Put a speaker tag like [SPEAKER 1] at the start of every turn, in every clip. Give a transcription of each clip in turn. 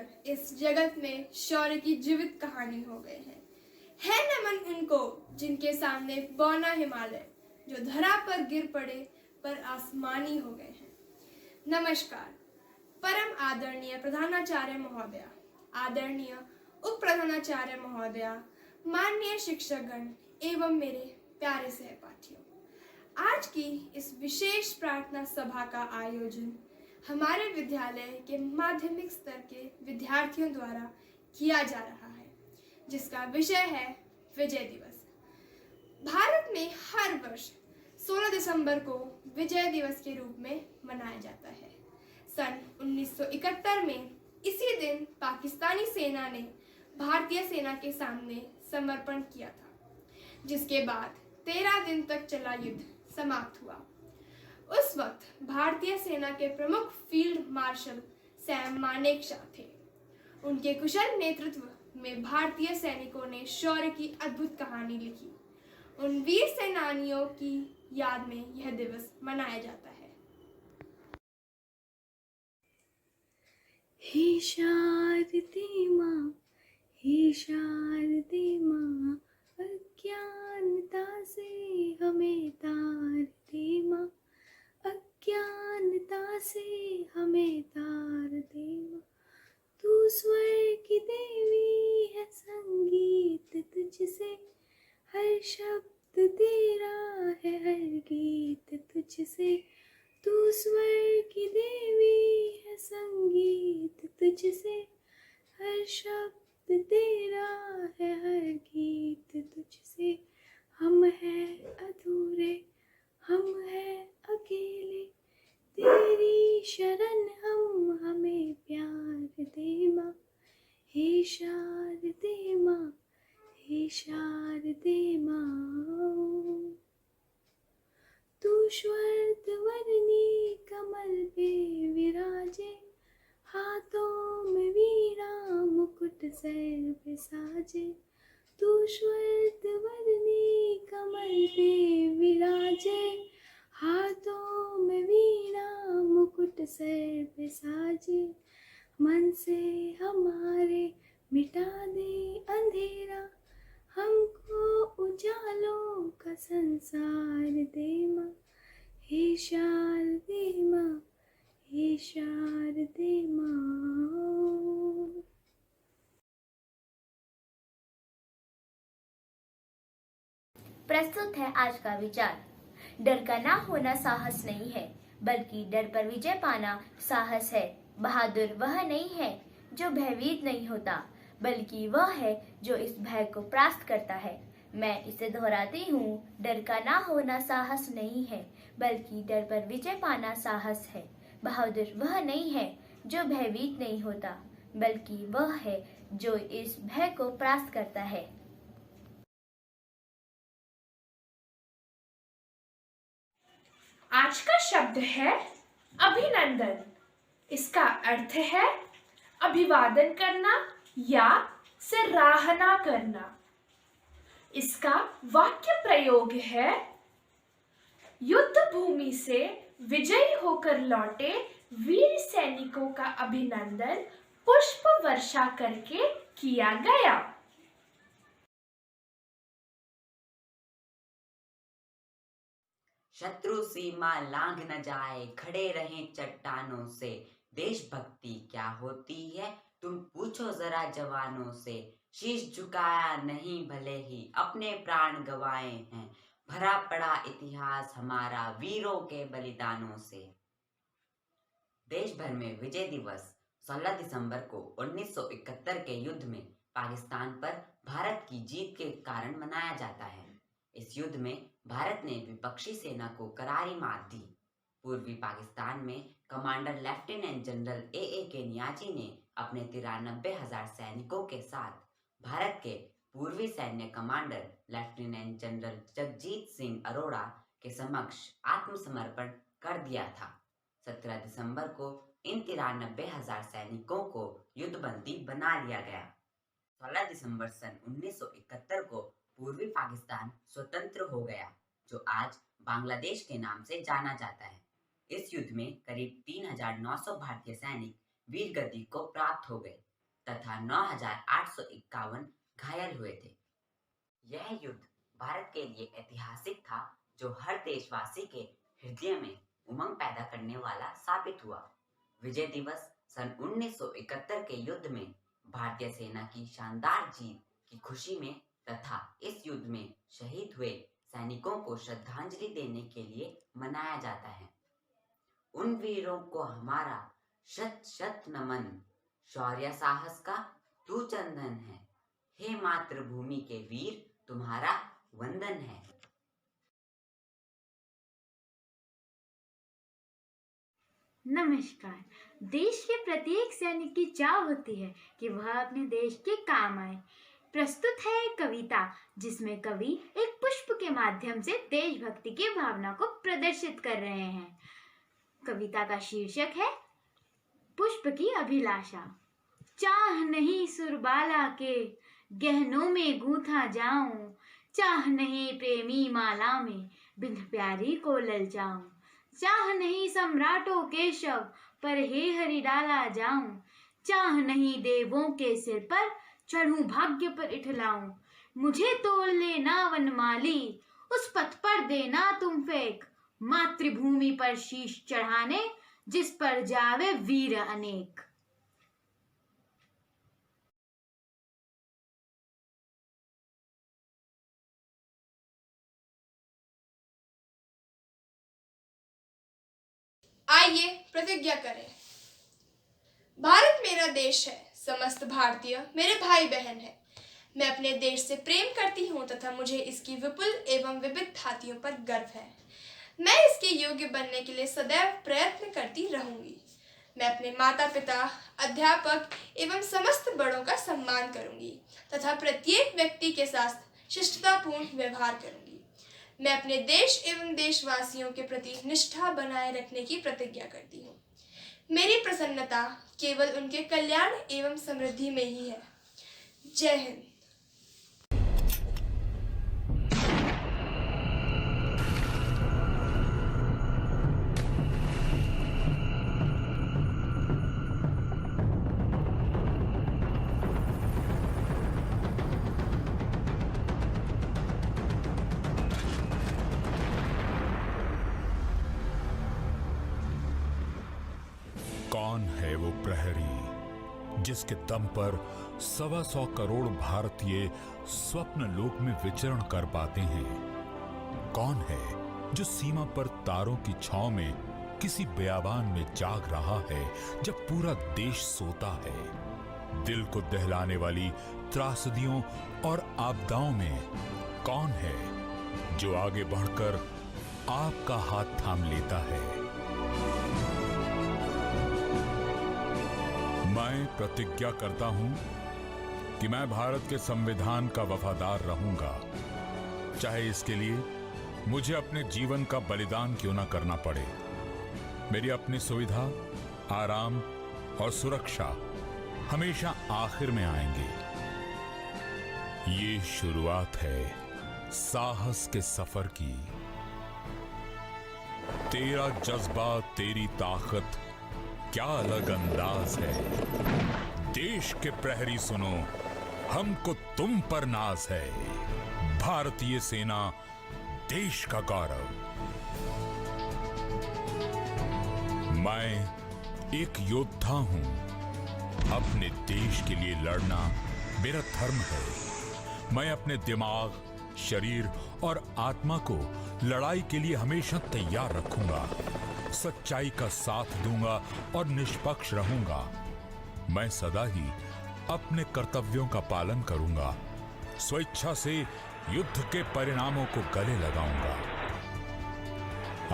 [SPEAKER 1] कर इस जगत में शौर्य की जीवित कहानी हो गए हैं। है नमन उनको जिनके सामने बौना हिमालय जो धरा पर गिर पड़े पर आसमानी हो गए हैं। नमस्कार। परम आदरणीय प्रधानाचार्य महोदया, आदरणीय उप प्रधानाचार्य महोदया, माननीय शिक्षकगण एवं मेरे प्यारे सहपाठियों, आज की इस विशेष प्रार्थना सभा का आयोजन हमारे विद्यालय के माध्यमिक स्तर के विद्यार्थियों द्वारा किया जा रहा है, जिसका विषय है विजय दिवस। भारत में हर वर्ष 16 दिसंबर को विजय दिवस के रूप में मनाया जाता है। सन 1971 में इसी दिन पाकिस्तानी सेना ने भारतीय सेना के सामने समर्पण किया था, जिसके बाद 13 दिन तक चला युद्ध समाप्त हुआ। उस वक्त भारतीय सेना के प्रमुख फील्ड मार्शल सैम मानेकशॉ थे। उनके कुशल नेतृत्व में भारतीय सैनिकों ने शौर्य की अद्भुत कहानी लिखी। उन वीर सेनानियों की याद में यह दिवस मनाया जाता है।
[SPEAKER 2] हे शारदे माँ, हे शारदे माँ, अज्ञानता से हमें तार दे माँ, अज्ञानता से हमें तार दे माँ। तू स्वर की देवी है, संगीत तुझसे, हर शब्द तेरा है, हर गीत तुझसे। तू स्वर की देवी है, संगीत तुझसे, हर शब्द तेरा है, हर गीत तुझसे। हम हैं अधूरे, हम हैं अकेले, तेरी शरण हम, हमें प्यार दे माँ। हे शारदे माँ, हे शारदे माँ। तू श्वेतवर्णी कमल पे विराजे, हाथों में वीणा मुकुट सर पे साजे। तू श्वेतवर्णी कमल पे विराजे, हाथों में वीणा मुकुट सर पे साजे। मन से हमारे मिटा दे अंधेरा, हमको उजालों का संसार दे माँ। हे शारदे माँ, हे शारदे माँ।
[SPEAKER 3] प्रस्तुत है आज का विचार। डर का ना होना साहस नहीं है, बल्कि डर पर विजय पाना साहस है। बहादुर वह नहीं है जो भयभीत नहीं होता, बल्कि वह है जो इस भय को परास्त करता है। मैं इसे दोहराती हूँ, डर का ना होना साहस नहीं है, बल्कि डर पर विजय पाना साहस है। बहादुर वह नहीं है जो भयभीत नहीं होता, बल्कि वह है जो इस भय को परास्त करता है।
[SPEAKER 4] आज का शब्द है अभिनंदन। इसका अर्थ है अभिवादन करना या सराहना करना। इसका वाक्य प्रयोग है, युद्ध भूमि से विजयी होकर लौटे वीर सैनिकों का अभिनंदन पुष्प वर्षा करके किया गया।
[SPEAKER 5] शत्रु सीमा लांघ न जाए, खड़े रहें चट्टानों से। देशभक्ति क्या होती है तुम पूछो जरा जवानों से। शीश झुकाया नहीं भले ही अपने प्राण गंवाए हैं, भरा पड़ा इतिहास हमारा वीरों के बलिदानों से। देश भर में विजय दिवस 16 दिसंबर को 1971 के युद्ध में पाकिस्तान पर भारत की जीत के कारण मनाया जाता है। इस युद्ध में भारत ने विपक्षी सेना को करारी मात दी। पूर्वी पाकिस्तान में कमांडर लेफ्टिनेंट जनरल ए के नियाजी ने अपने 93,000 सैनिकों के साथ भारत के पूर्वी सैन्य commander lieutenant general Jagjit Singh Arora के समक्ष आत्मसमर्पण कर दिया था। 17 दिसंबर को इन 93,000 सैनिकों को युद्धबंदी बना लिया गया। 16 दिसंबर सन 1971 को पूर्वी पाकिस्तान स्वतंत्र हो गया, जो आज बांग्लादेश के नाम से जाना जाता है। इस युद्ध में करीब 3,900 भारतीय सैनिक वीर गति को प्राप्त हो गए। तथा 9,851 घायल हुए थे। यह युद्ध भारत के लिए ऐतिहासिक था, जो हर देशवासी के हृदय में उमंग पैदा करने वाला साबित हुआ। विजय दिवस सन 1971 के युद्ध में भारतीय सेना की शानदार जीत की खुशी में तथा इस युद्ध में शहीद हुए सैनिकों को श्रद्धांजलि देने के लिए मनाया जाता है। उन वीरों को हमारा शत शत नमन, शौर्य साहस का तू चंदन है। हे मातृभूमि के वीर, तुम्हारा वंदन है।
[SPEAKER 6] नमस्कार। देश के प्रत्येक सैनिक की चाह होती है कि वह अपने देश के काम आए। प्रस्तुत है एक कविता जिसमें कवि एक पुष्प के माध्यम से देशभक्ति की भावना को प्रदर्शित कर रहे हैं। कविता का शीर्षक है पुष्प की अभिलाषा। चाह नहीं सुरबाला के गहनों में गूंथा जाऊं, चाह नहीं प्रेमी माला में बिन प्यारी को ललचाऊं, चाह नहीं सम्राटों के शव पर हे हरि डाला जाऊं, चाह नहीं देवों के सिर पर चढ़ूं भाग्य पर इठलाऊं, मुझे तोड़ लेना वनमाली उस पथ पर देना तुम फेंक, मातृभूमि पर शीश चढ़ाने जिस पर जावे वीर अनेक।
[SPEAKER 1] आइए प्रतिज्ञा करें। भारत मेरा देश है, समस्त भारतीय मेरे भाई बहन है। मैं अपने देश से प्रेम करती हूँ तथा मुझे इसकी विपुल एवं विविध धातियों पर गर्व है। मैं इसके योग्य बनने के लिए सदैव प्रयत्न करती रहूंगी। मैं अपने माता पिता, अध्यापक एवं समस्त बड़ों का सम्मान करूंगी तथा प्रत्येक व्यक्ति के साथ शिष्टतापूर्ण व्यवहार करूंगी। मैं अपने देश एवं देशवासियों के प्रति निष्ठा बनाए रखने की प्रतिज्ञा करती हूँ। मेरी प्रसन्नता केवल उनके कल्याण एवं समृद्धि में ही है। जय हिंद।
[SPEAKER 7] कौन है वो प्रहरी जिसके दम पर 125 करोड़ भारतीय स्वप्न लोक में विचरण कर पाते हैं? कौन है जो सीमा पर तारों की छांव में किसी बेयाबान में जाग रहा है जब पूरा देश सोता है? दिल को दहलाने वाली त्रासदियों और आपदाओं में कौन है जो आगे बढ़कर आपका हाथ थाम लेता है? मैं प्रतिज्ञा करता हूं कि मैं भारत के संविधान का वफादार रहूंगा, चाहे इसके लिए मुझे अपने जीवन का बलिदान क्यों न करना पड़े। मेरी अपनी सुविधा, आराम और सुरक्षा हमेशा आखिर में आएंगे। ये शुरुआत है साहस के सफर की। तेरा जज्बा, तेरी ताकत, क्या अलग अंदाज है। देश के प्रहरी सुनो, हमको तुम पर नाज है। भारतीय सेना, देश का गौरव। मैं एक योद्धा हूं। अपने देश के लिए लड़ना मेरा धर्म है। मैं अपने दिमाग, शरीर और आत्मा को लड़ाई के लिए हमेशा तैयार रखूंगा। सच्चाई का साथ दूंगा और निष्पक्ष रहूंगा। मैं सदा ही अपने कर्तव्यों का पालन करूंगा। स्वेच्छा से युद्ध के परिणामों को गले लगाऊंगा।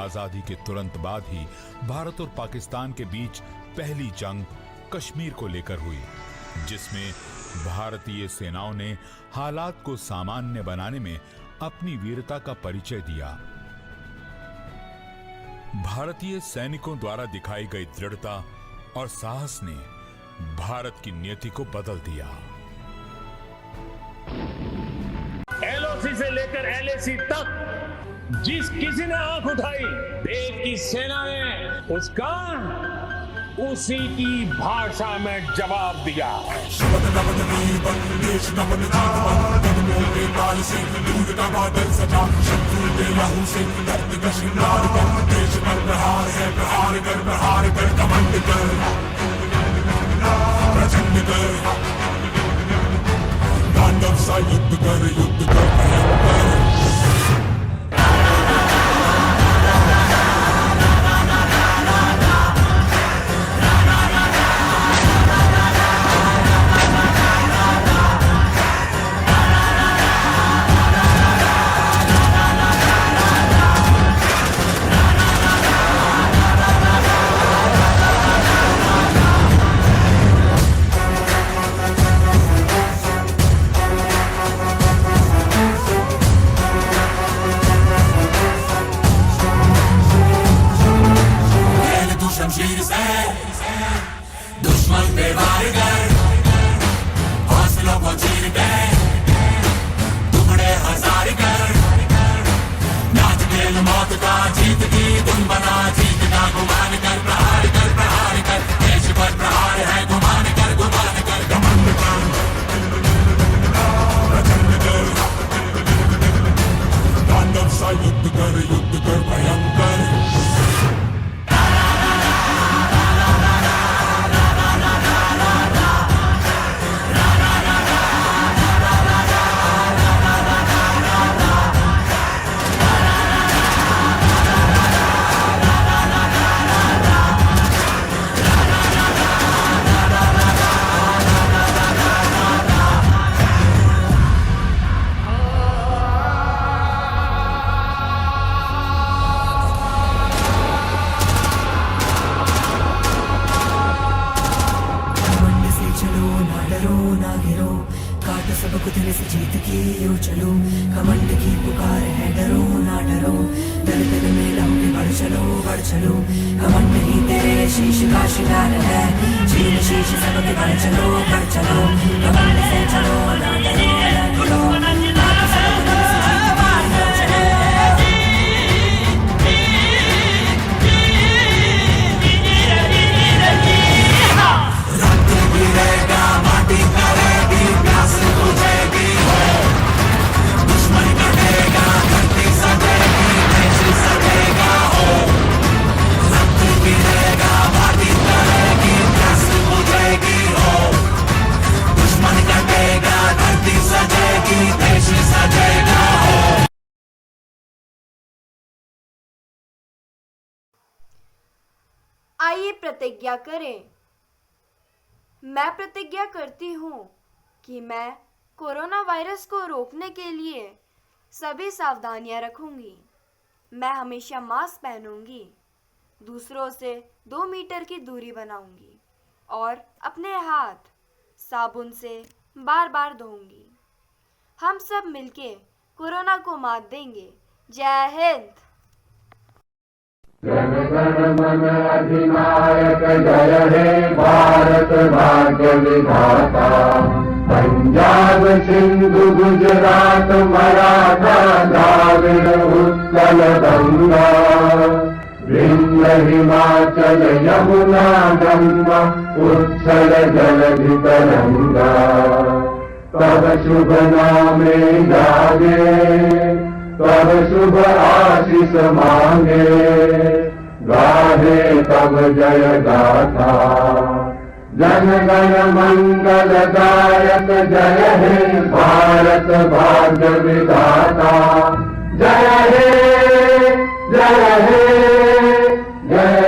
[SPEAKER 7] आजादी के तुरंत बाद ही भारत और पाकिस्तान के बीच पहली जंग कश्मीर को लेकर हुई, जिसमें भारतीय सेनाओं ने हालात को सामान्य बनाने में अपनी वीरता का परिचय दिया। भारतीय सैनिकों द्वारा दिखाई गई दृढ़ता और साहस ने भारत की नियति को बदल दिया।
[SPEAKER 8] एलओसी से लेकर एलएसी तक जिस किसी ने आंख उठाई, देश की सेना ने उसका उसी की भाषा में जवाब दिया।
[SPEAKER 9] युद्ध कर भयंकर। शमशीर से दुश्मन पे वार कर, हौसलों को चीर के टुकड़े हजार कर, नाच खेल मौत का जीत की धुन बना, जीत का गुमान कर, प्रहार कर, देश पर प्रहार है, गुमान कर, घमंड कर, प्रचंड कर, तांडव सा युद्ध कर भयंकर। सबको दिल से जीत की यूं चलो, घमंड की पुकार है, डरो ना डरो, दल दल में लहू के बढ़ चलो, घमंड ही तेरे शीश का शिकार है, चीर शीश सबके बढ़ चलो, घमंड से चलो ना डरो ना डरो,
[SPEAKER 2] आइए प्रतिज्ञा करें। मैं प्रतिज्ञा करती हूँ कि मैं कोरोना वायरस को रोकने के लिए सभी सावधानियाँ रखूँगी। मैं हमेशा मास्क पहनूँगी, दूसरों से 2 मीटर की दूरी बनाऊँगी और अपने हाथ साबुन से बार बार धोऊँगी। हम सब मिलके कोरोना को मात देंगे। जय हिंद।
[SPEAKER 10] जन गण मन अधिनायक जय हे भारत भाग्य विधाता, पंजाब सिंधु गुजरात मराठा द्राविड़ उत्कल गंगा, विंध्य हिमाचल यमुना गंगा उच्छल जलधि तरंगा, तब शुभ नामे जागे, तब शुभ आशीष मांगे, गाहे तब जय गाथा, जन गण मंगल दायक जय हे भारत भाग्य विधाता, जय हे जय हे जय